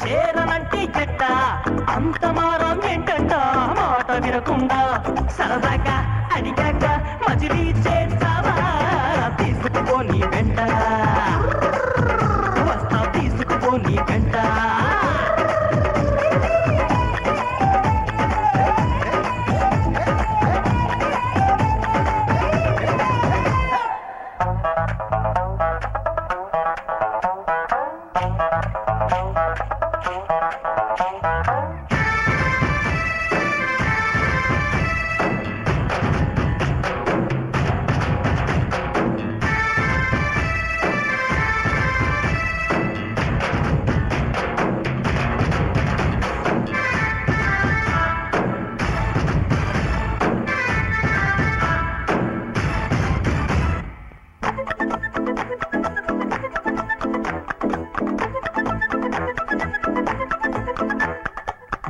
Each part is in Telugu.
చేరనంటే చెట్ట అంత మారం ఏంటంట మాట వినకుండా సరదాగా అడిగాక మజిలీ చేస్తావా తీసుకుపోని వెంట వస్తా తీసుకుపోని వెంట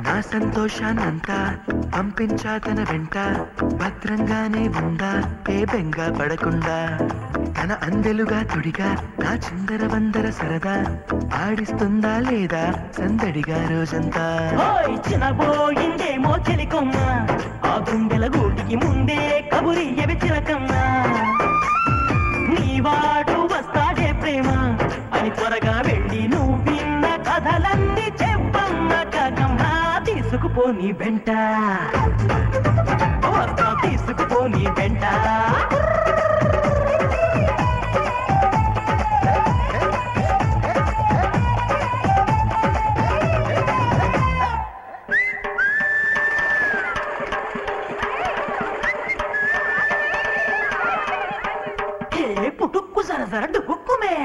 నా సంతోషాన్నంతా పంపించా తన వెంట భద్రంగానే ఉందా ఏ బెంగ పడకుండా తన అందెలుగా తుడిగా నా చిందర వందర సరదా ఆడిస్తుందా లేదా సందడిగా రోజంతా చినబోయిందేమో చెలికొమ్మ ఆ గుండెల గూటికి ముందే కబురియవి చిలకమ్మ నీవాడు వస్తాడే ప్రేమ అని త్వరగా వెళ్ళి నువ్వు విన్న కథలన్నీ చెప్పమ్మ కాకమ్మ తీసుకుపోని వెంట వస్తా తీసుకుపోని వెంట పుట్టుక్కు సరసర డుబుక్కుమే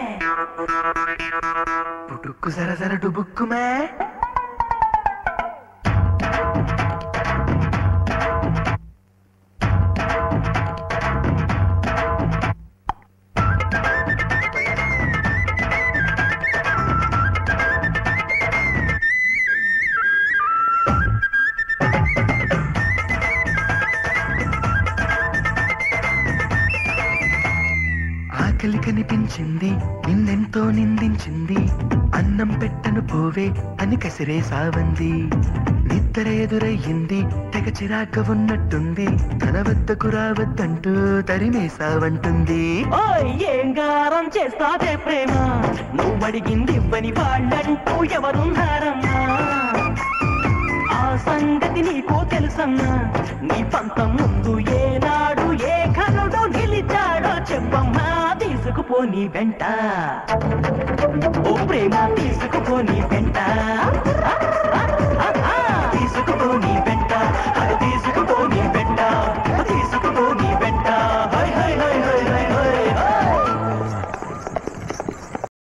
పుట్టుక్కు సరసర డుబుక్కుమే ఆకలి కనిపించింది నిన్నెంతో నిందించింది అన్నం పెట్టను పోవే అని కసిరే సావంది నిద్ర ఎదురయ్యింది తెగ చిరాక ఉన్నట్టుంది తన వద్దకు రావద్దంటూ తరిమేసావంటుంది ఏం గారం చేస్తాదే ప్రేమ నువ్వు అడిగింది ఇవ్వని వాళ్ళంటూ ఎవరున్నారమ్మా ఆ సంగతి నీకో తెలుసన్నా నీ పంతం ముందు ఏనాడు ఏ కనుడు నిలిచాడో చెప్పమ్మా తీసుకుపోని వెంట ఓ ప్రేమ తీసుకుపోని వెంట